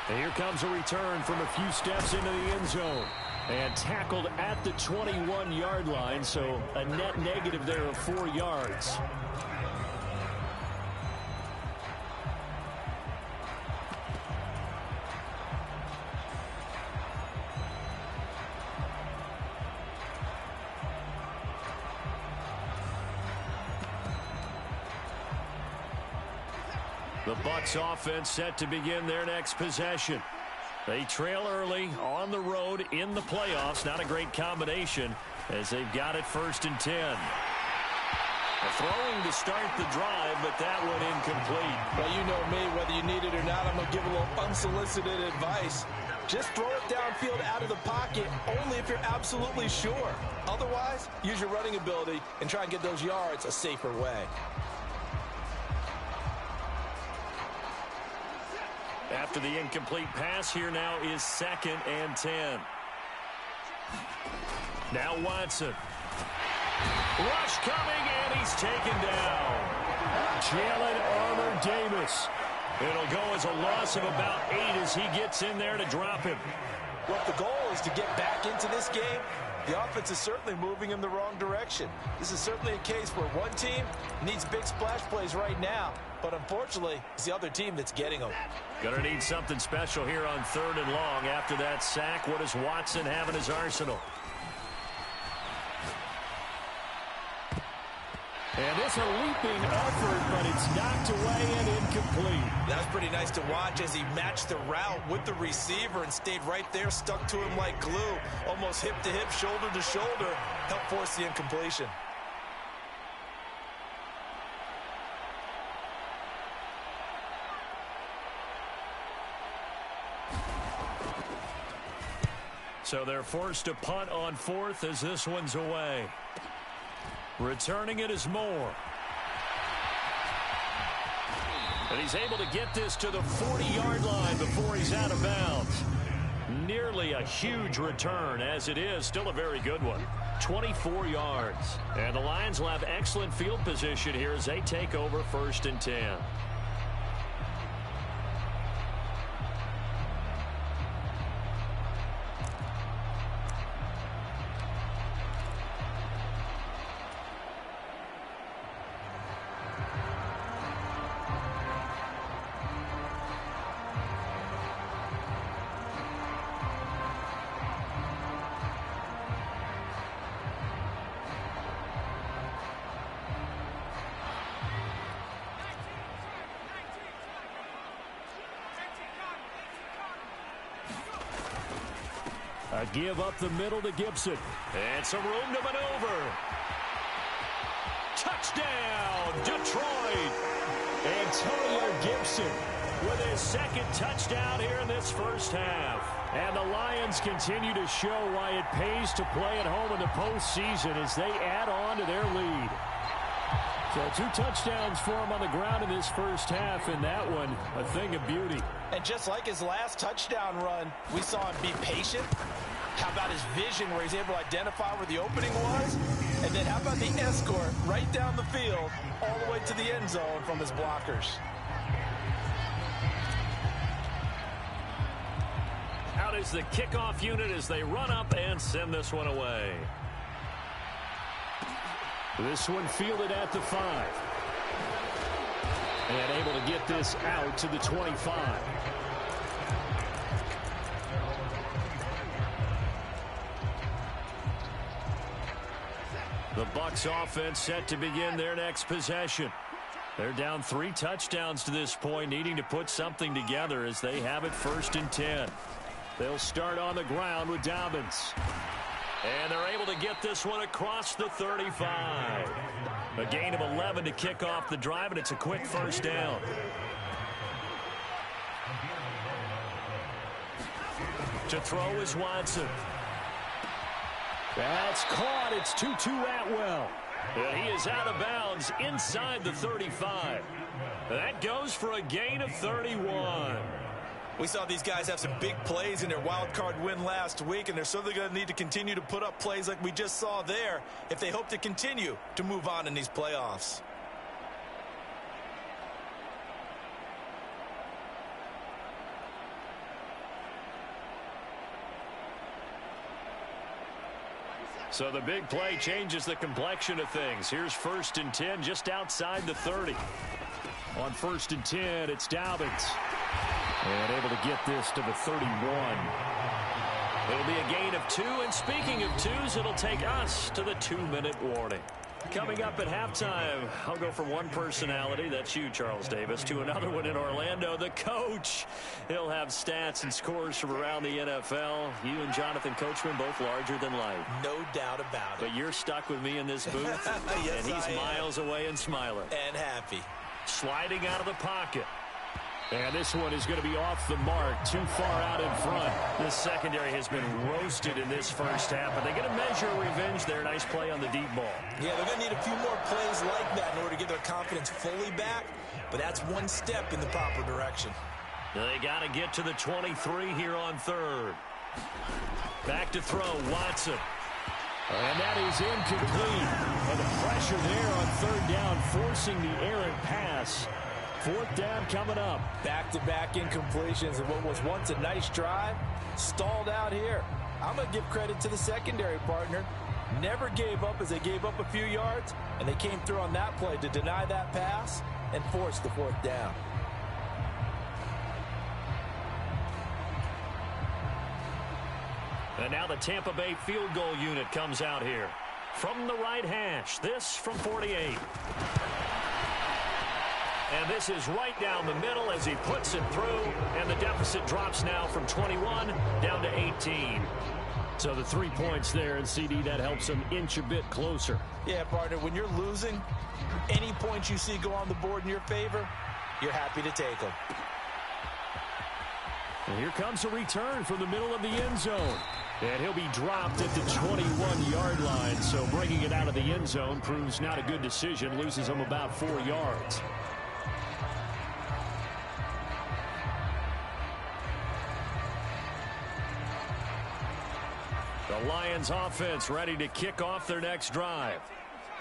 And here comes a return from a few steps into the end zone. And tackled at the 21-yard line, so a net negative there of 4 yards. The Bucs offense set to begin their next possession. They trail early on the road in the playoffs. Not a great combination as they've got it 1st and 10. Throwing to start the drive, but that one incomplete. Well, you know me, whether you need it or not, I'm going to give a little unsolicited advice. Just throw it downfield out of the pocket only if you're absolutely sure. Otherwise, use your running ability and try and get those yards a safer way. After the incomplete pass, here now is 2nd and 10. Now Watson. Rush coming, and he's taken down. Jalen Armour-Davis. It'll go as a loss of about 8 as he gets in there to drop him. Well, if the goal is to get back into this game, the offense is certainly moving in the wrong direction. This is certainly a case where one team needs big splash plays right now, but unfortunately, it's the other team that's getting them. Gonna need something special here on 3rd and long. After that sack, what does Watson have in his arsenal? And it's a leaping effort, but it's knocked away and incomplete. That was pretty nice to watch as he matched the route with the receiver and stayed right there, stuck to him like glue, almost hip to hip, shoulder to shoulder, helped force the incompletion. So they're forced to punt on 4th as this one's away. Returning it is Moore. And he's able to get this to the 40-yard line before he's out of bounds. Nearly a huge return, as it is still a very good one. 24 yards. And the Lions will have excellent field position here as they take over 1st and 10. A give up the middle to Gibson. And some room to maneuver. Touchdown, Detroit. Antonio Gibson with his 2nd touchdown here in this first half. And the Lions continue to show why it pays to play at home in the postseason as they add on to their lead. So 2 touchdowns for him on the ground in this first half, and that one a thing of beauty. And just like his last touchdown run, we saw him be patient. How about his vision where he's able to identify where the opening was? And then how about the escort right down the field all the way to the end zone from his blockers? Out is the kickoff unit as they run up and send this one away. This one fielded at the 5. And able to get this out to the 25. The Bucs offense set to begin their next possession. They're down 3 touchdowns to this point, needing to put something together as they have it 1st and 10. They'll start on the ground with Dobbins. And they're able to get this one across the 35. A gain of 11 to kick off the drive, and it's a quick first down. To throw is Watson. That's caught. It's Tutu Atwell. And he is out of bounds inside the 35. That goes for a gain of 31. We saw these guys have some big plays in their wild card win last week, and they're certainly going to need to continue to put up plays like we just saw there if they hope to continue to move on in these playoffs. So the big play changes the complexion of things. Here's 1st and 10 just outside the 30. On 1st and 10, it's Dobbins. And able to get this to the 31. It'll be a gain of 2. And speaking of 2s, it'll take us to the 2-minute warning. Coming up at halftime, I'll go from one personality, that's you, Charles Davis, to another one in Orlando, the coach. He'll have stats and scores from around the NFL. You and Jonathan Coachman both larger than life. No doubt about it. But you're stuck with me in this booth, yes, and he's miles away and smiling. And happy. Sliding out of the pocket. And this one is going to be off the mark, too far out in front. This secondary has been roasted in this first half, but they're going to measure revenge there. Nice play on the deep ball. Yeah, they're going to need a few more plays like that in order to get their confidence fully back, but that's one step in the proper direction. They got to get to the 23 here on 3rd. Back to throw, Watson. And that is incomplete. And the pressure there on 3rd down, forcing the errant pass. 4th down coming up. Back-to-back incompletions, and what was once a nice drive stalled out here. I'm going to give credit to the secondary partner. Never gave up as they gave up a few yards, and they came through on that play to deny that pass and force the 4th down. And now the Tampa Bay field goal unit comes out here. From the right hash, this from 48. And this is right down the middle as he puts it through. And the deficit drops now from 21 down to 18. So the 3 points there, and CD, that helps them inch a bit closer. Yeah, partner, when you're losing, any points you see go on the board in your favor, you're happy to take them. And here comes a return from the middle of the end zone. And he'll be dropped at the 21-yard line. So bringing it out of the end zone proves not a good decision. Loses him about 4 yards. The Lions offense ready to kick off their next drive.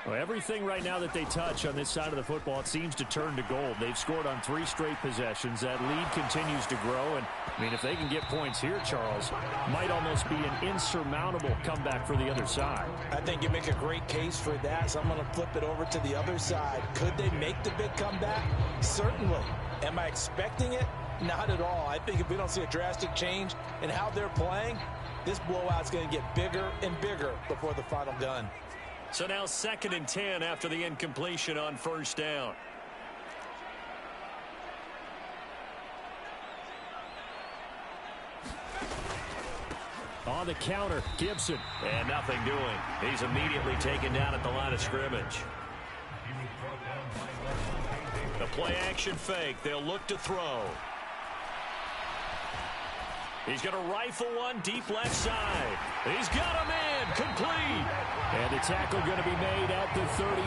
Well, everything right now that they touch on this side of the football, it seems to turn to gold. They've scored on 3 straight possessions. That lead continues to grow. And, I mean, if they can get points here, Charles, might almost be an insurmountable comeback for the other side. I think you make a great case for that, so I'm going to flip it over to the other side. Could they make the big comeback? Certainly. Am I expecting it? Not at all. I think if we don't see a drastic change in how they're playing, this blowout's going to get bigger and bigger before the final gun. So now 2nd and 10 after the incompletion on 1st down. On the counter, Gibson. And nothing doing. He's immediately taken down at the line of scrimmage. The play action fake. They'll look to throw. He's going to rifle one deep left side. He's got a man complete. And the tackle going to be made at the 38.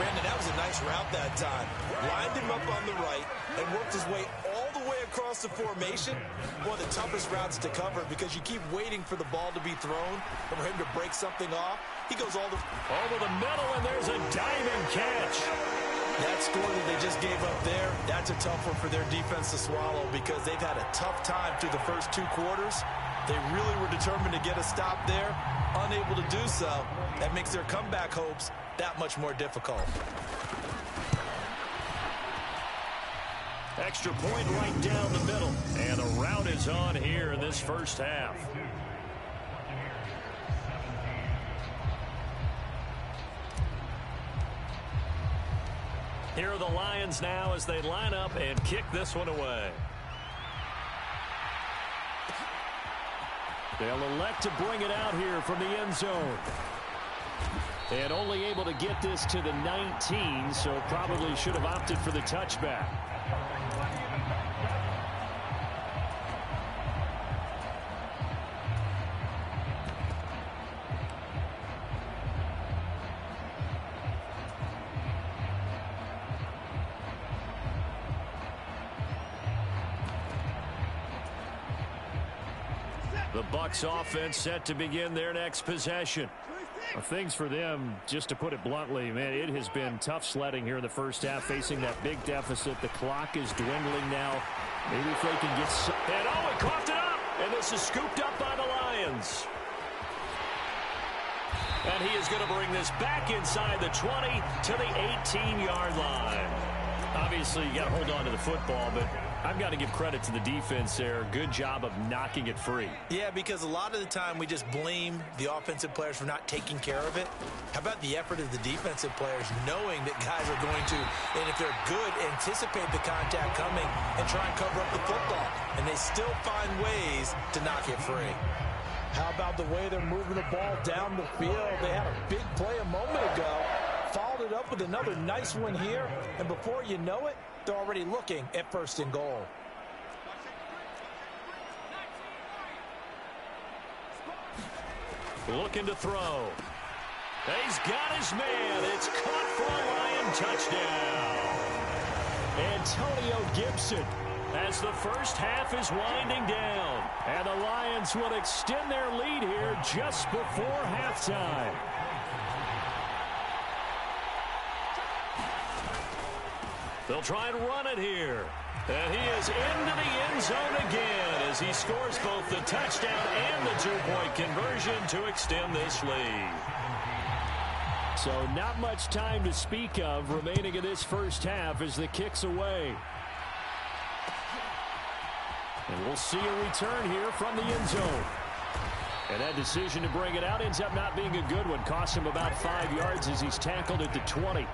Brandon, that was a nice route that time. Lined him up on the right and worked his way all the way across the formation. One of the toughest routes to cover because you keep waiting for the ball to be thrown and for him to break something off. He goes all the over the middle, and there's a diving catch. That score that they just gave up there, that's a tough one for their defense to swallow because they've had a tough time through the first 2 quarters. They really were determined to get a stop there, unable to do so. That makes their comeback hopes that much more difficult. Extra point right down the middle. And the rout is on here in this first half. Here are the Lions now as they line up and kick this one away. They'll elect to bring it out here from the end zone. And only able to get this to the 19, so probably should have opted for the touchback. The Bucs offense set to begin their next possession. Well, things for them, just to put it bluntly, man, it has been tough sledding here in the first half, facing that big deficit. The clock is dwindling now. Maybe if they can get some... And oh, it coughed it up! And this is scooped up by the Lions. And he is going to bring this back inside the 20 to the 18-yard line. Obviously, you got to hold on to the football, but I've got to give credit to the defense there. Good job of knocking it free. Yeah, because a lot of the time we just blame the offensive players for not taking care of it. How about the effort of the defensive players knowing that guys are going to, and if they're good, anticipate the contact coming and try and cover up the football. And they still find ways to knock it free. How about the way they're moving the ball down the field? They had a big play a moment ago. Followed it up with another nice one here. And before you know it, they're already looking at 1st and goal. Looking to throw. He's got his man. It's caught for a Lion touchdown. Antonio Gibson, as the first half is winding down. And the Lions will extend their lead here just before halftime. They'll try and run it here. And he is into the end zone again as he scores both the touchdown and the two-point conversion to extend this lead. So not much time to speak of remaining in this first half as the kick's away. And we'll see a return here from the end zone. And that decision to bring it out ends up not being a good one. Costs him about 5 yards as he's tackled at the 20.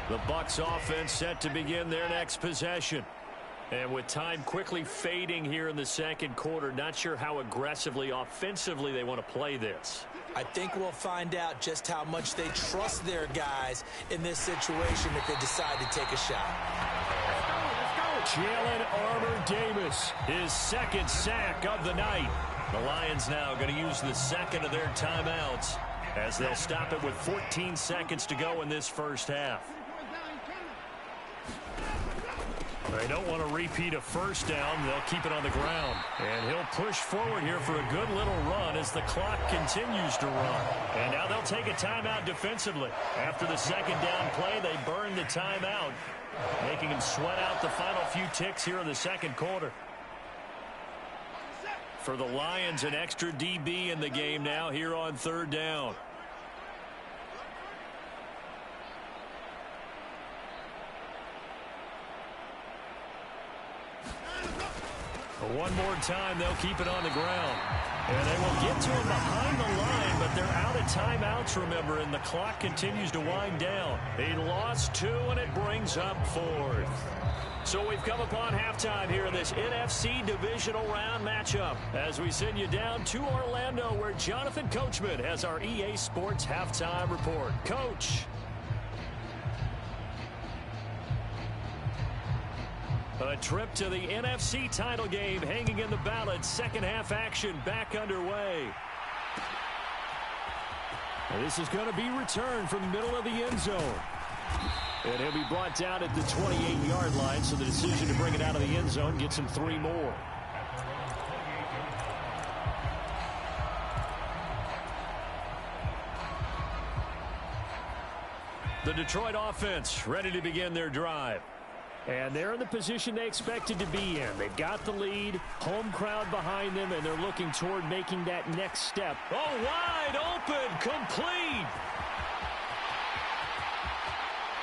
The Bucs offense set to begin their next possession. And with time quickly fading here in the second quarter, not sure how aggressively, offensively they want to play this. I think we'll find out just how much they trust their guys in this situation if they decide to take a shot. Jalen Armour-Davis, his second sack of the night. The Lions now going to use the second of their timeouts as they'll stop it with 14 seconds to go in this first half. They don't want to repeat a first down. They'll keep it on the ground. And he'll push forward here for a good little run as the clock continues to run. And now they'll take a timeout defensively. After the second down play, they burn the timeout, making him sweat out the final few ticks here in the second quarter. For the Lions, an extra DB in the game now here on 3rd down. One more time, they'll keep it on the ground. And they will get to him behind the line, but they're out of timeouts, remember, and the clock continues to wind down. He lost 2, and it brings up 4th. So we've come upon halftime here in this NFC divisional round matchup as we send you down to Orlando where Jonathan Coachman has our EA Sports halftime report. Coach. A trip to the NFC title game hanging in the balance. Second half action back underway. And this is going to be returned from the middle of the end zone. And he'll be brought down at the 28-yard line, so the decision to bring it out of the end zone gets him 3 more. The Detroit offense ready to begin their drive. And they're in the position they expected to be in. They've got the lead, home crowd behind them, and they're looking toward making that next step. Oh, wide open, complete.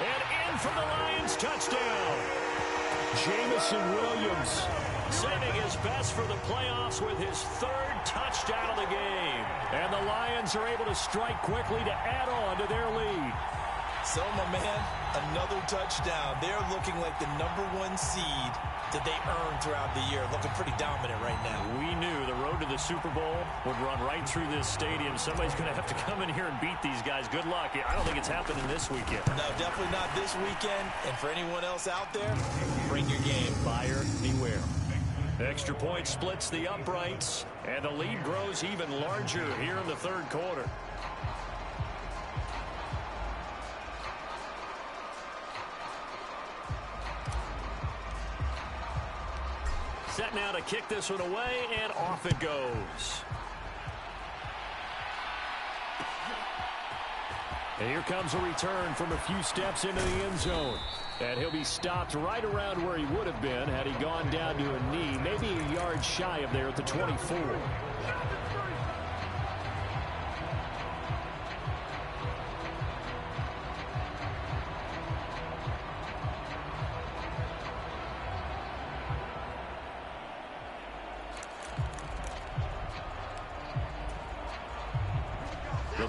And in for the Lions, touchdown. Jamison Williams saving his best for the playoffs with his 3rd touchdown of the game. And the Lions are able to strike quickly to add on to their lead. So, my man, another touchdown. They're looking like the #1 seed that they earned throughout the year. Looking pretty dominant right now. We knew the road to the Super Bowl would run right through this stadium. Somebody's going to have to come in here and beat these guys. Good luck. I don't think it's happening this weekend. No, definitely not this weekend. And for anyone else out there, bring your game. Buyer beware. Extra point splits the uprights, and the lead grows even larger here in the 3rd quarter. Set now to kick this one away, and off it goes. And here comes a return from a few steps into the end zone. And he'll be stopped right around where he would have been had he gone down to a knee, maybe a yard shy of there at the 24.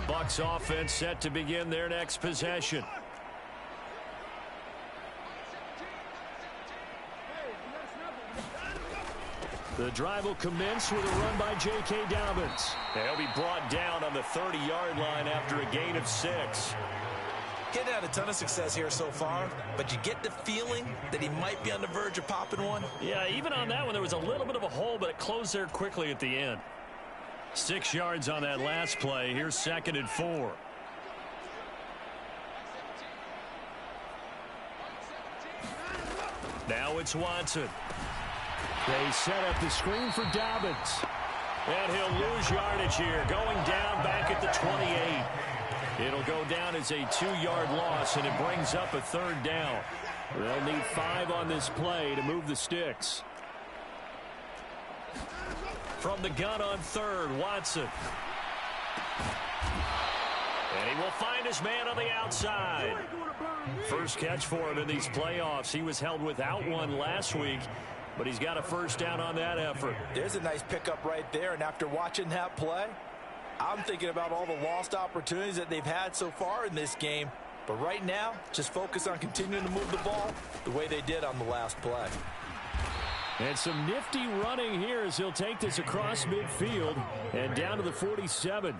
The Bucs offense set to begin their next possession. The drive will commence with a run by J.K. Dobbins. He'll be brought down on the 30-yard line after a gain of 6. Getting had a ton of success here so far, but you get the feeling that he might be on the verge of popping one. Yeah, even on that one, there was a little bit of a hole, but it closed there quickly at the end. 6 yards on that last play. Here's 2nd and 4. Now it's Watson. They set up the screen for Dobbins. And he'll lose yardage here, going down back at the 28. It'll go down as a 2-yard loss, and it brings up a 3rd down. They'll need 5 on this play to move the sticks. From the gun on 3rd, Watson. And he will find his man on the outside. First catch for him in these playoffs. He was held without one last week, but he's got a 1st down on that effort. There's a nice pickup right there, and after watching that play, I'm thinking about all the lost opportunities that they've had so far in this game. But right now, just focus on continuing to move the ball the way they did on the last play. And some nifty running here as he'll take this across midfield and down to the 47.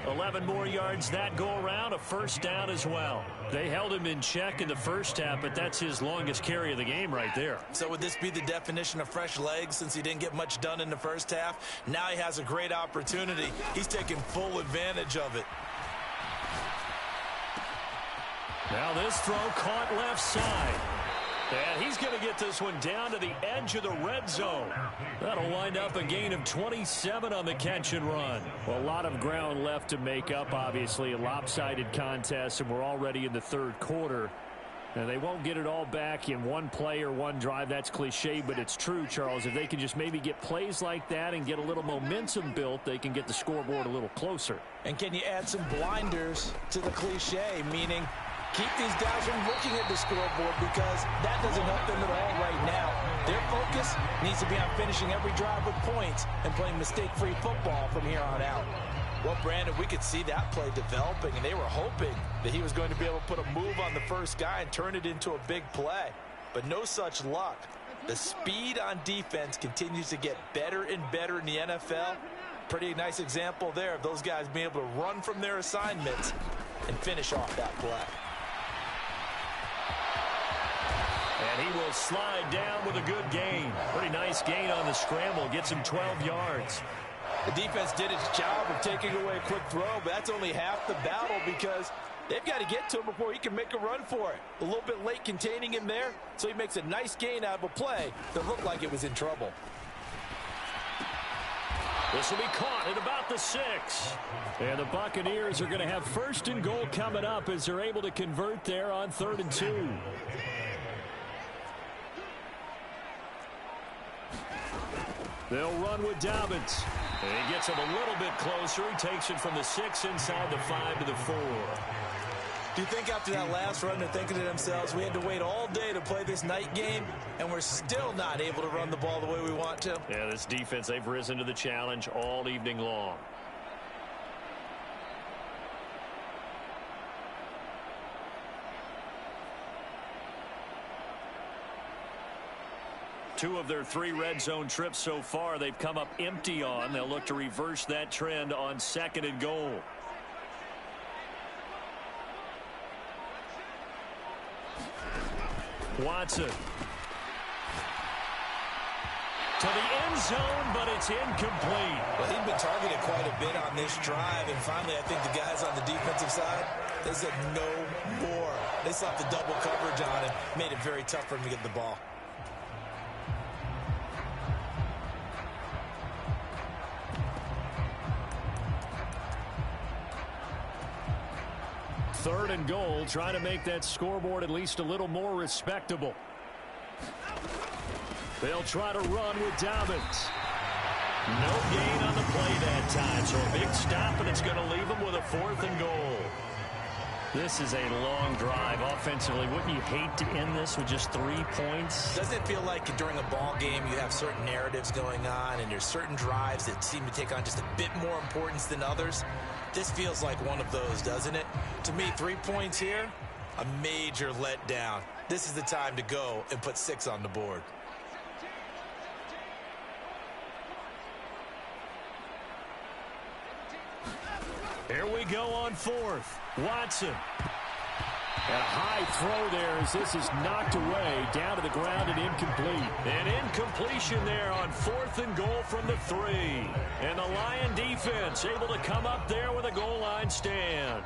11 more yards that go around, a 1st down as well. They held him in check in the first half, but that's his longest carry of the game right there. So would this be the definition of fresh legs since he didn't get much done in the first half? Now he has a great opportunity. He's taking full advantage of it. Now this throw caught left side. And he's going to get this one down to the edge of the red zone. That'll wind up a gain of 27 on the catch and run. Well, a lot of ground left to make up, obviously. A lopsided contest, and we're already in the 3rd quarter. And they won't get it all back in one play or one drive. That's cliche, but it's true, Charles. If they can just maybe get plays like that and get a little momentum built, they can get the scoreboard a little closer. And can you add some blinders to the cliche, meaning keep these guys from looking at the scoreboard, because that doesn't help them at all right now. Their focus needs to be on finishing every drive with points and playing mistake-free football from here on out. Well, Brandon, we could see that play developing, and they were hoping that he was going to be able to put a move on the first guy and turn it into a big play. But no such luck. The speed on defense continues to get better and better in the NFL. Pretty nice example there of those guys being able to run from their assignments and finish off that play. And he will slide down with a good gain. Pretty nice gain on the scramble. Gets him 12 yards. The defense did its job of taking away a quick throw, but that's only half the battle because they've got to get to him before he can make a run for it. A little bit late containing him there, so he makes a nice gain out of a play that looked like it was in trouble. This will be caught at about the 6. And the Buccaneers are going to have 1st and goal coming up as they're able to convert there on 3rd and 2. They'll run with Dobbins. And he gets him a little bit closer. He takes it from the 6 inside the 5 to the 4. Do you think after that last run they're thinking to themselves, we had to wait all day to play this night game, and we're still not able to run the ball the way we want to? Yeah, this defense, they've risen to the challenge all evening long. Two of their 3 red zone trips so far, they've come up empty on. They'll look to reverse that trend on 2nd and goal. Watson. To the end zone, but it's incomplete. Well, he'd been targeted quite a bit on this drive, and finally I think the guys on the defensive side, they said no more. They slapped the double coverage on him, made it very tough for him to get the ball. Third and goal, trying to make that scoreboard at least a little more respectable. They'll try to run with Dobbins. No gain on the play that time, so a big stop, and it's going to leave them with a 4th and goal. This is a long drive offensively. Wouldn't you hate to end this with just 3 points? Doesn't it feel like during a ball game you have certain narratives going on, and there's certain drives that seem to take on just a bit more importance than others? This feels like one of those, doesn't it? To me, 3 points here, a major letdown. This is the time to go and put 6 on the board. Here we go on 4th. Watson. And a high throw there as this is knocked away, down to the ground and incomplete. An incompletion there on 4th and goal from the 3. And the Lion defense able to come up there with a goal line stand.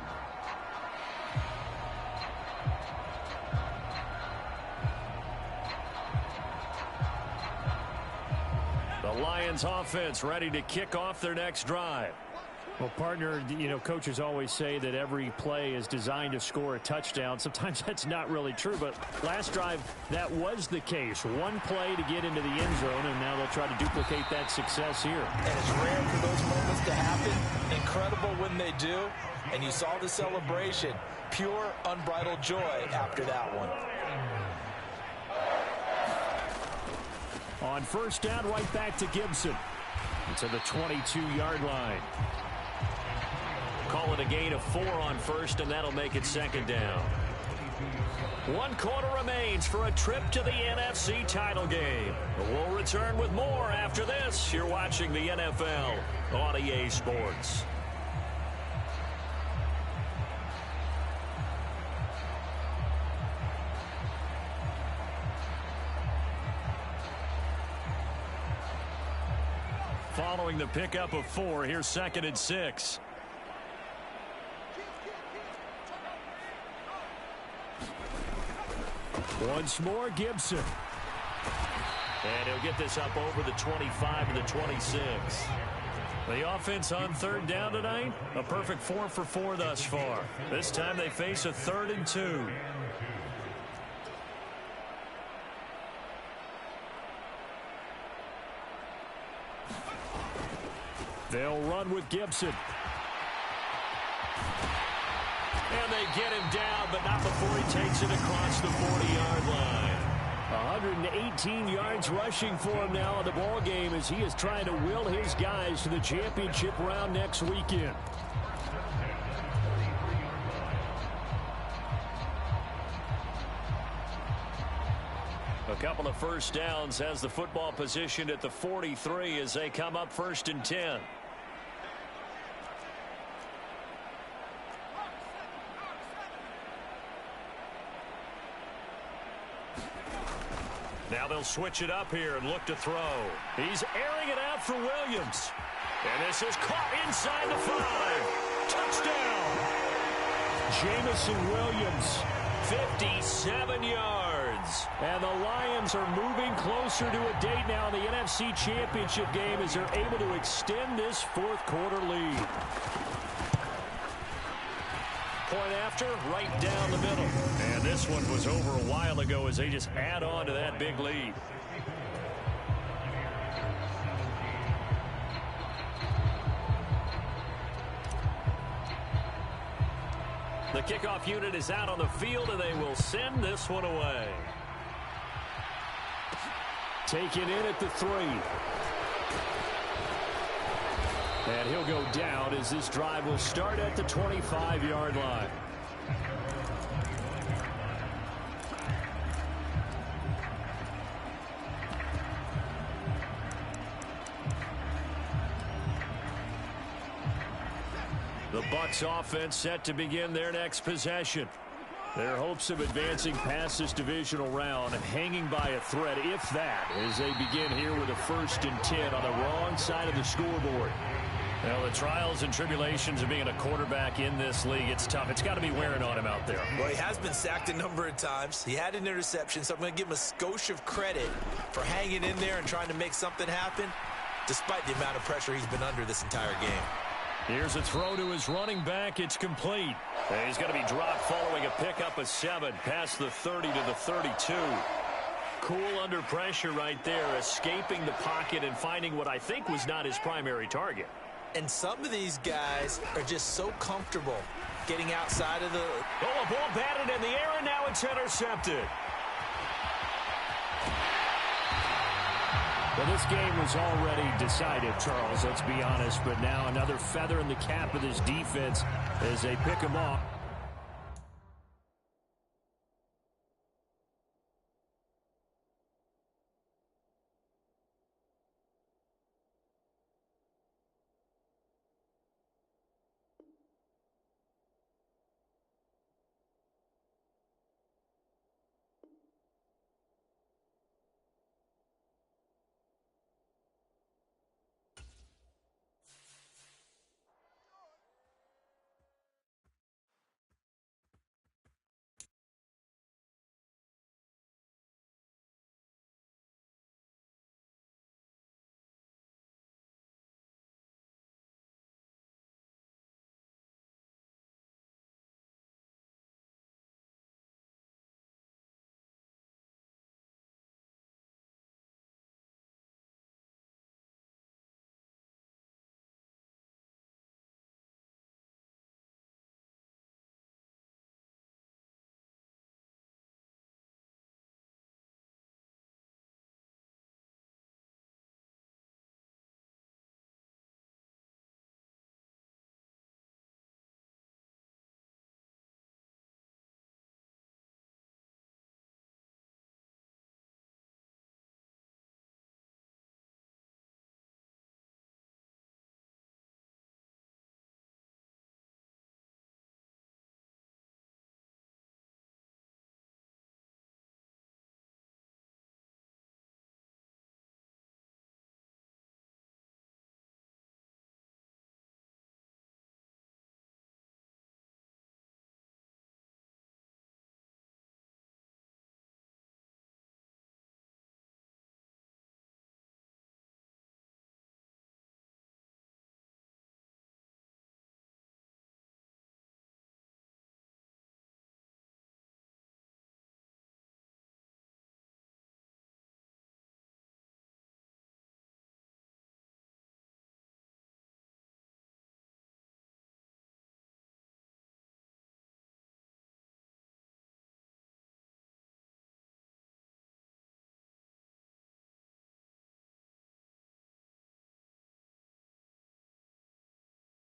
The Lions offense ready to kick off their next drive. Well, partner, you know, coaches always say that every play is designed to score a touchdown. Sometimes that's not really true, but last drive, that was the case. One play to get into the end zone, and now they'll try to duplicate that success here. And it's rare for those moments to happen. Incredible when they do. And you saw the celebration. Pure, unbridled joy after that one. On 1st down, right back to Gibson. It's at the 22-yard line. Call it a gain of 4 on 1st, and that'll make it 2nd down. 1 quarter remains for a trip to the NFC title game. We'll return with more after this. You're watching the NFL on EA Sports. Following the pickup of 4, here's 2nd and 6. Once more, Gibson. And he'll get this up over the 25 to the 26. The offense on 3rd down tonight, a perfect 4 for 4 thus far. This time they face a 3rd and 2. They'll run with Gibson. And they get him down, but not before he takes it across the 40-yard line. 118 yards rushing for him now in the ball game as he is trying to will his guys to the championship round next weekend. A couple of first downs has the football positioned at the 43 as they come up 1st and 10. Now they'll switch it up here and look to throw. He's airing it out for Williams. And this is caught inside the 5. Touchdown! Jamison Williams, 57 yards. And the Lions are moving closer to a date now in the NFC Championship game as they're able to extend this 4th quarter lead. Point after, right down the middle. And this one was over a while ago as they just add on to that big lead. The kickoff unit is out on the field, and they will send this one away. Taken in at the 3. And he'll go down as this drive will start at the 25-yard line. The Bucs offense set to begin their next possession. Their hopes of advancing past this divisional round hanging by a thread, if that, as they begin here with a 1st and 10 on the wrong side of the scoreboard. Well, the trials and tribulations of being a quarterback in this league, it's tough. It's got to be wearing on him out there. Well, he has been sacked a number of times. He had an interception, so I'm going to give him a skosh of credit for hanging in there and trying to make something happen, despite the amount of pressure he's been under this entire game. Here's a throw to his running back. It's complete. And he's going to be dropped following a pickup of 7 past the 30 to the 32. Cool under pressure right there, escaping the pocket and finding what I think was not his primary target. And some of these guys are just so comfortable getting outside of the... Oh, a ball batted in the air, and now it's intercepted. Well, this game was already decided, Charles, let's be honest. But now another feather in the cap of this defense as they pick them off.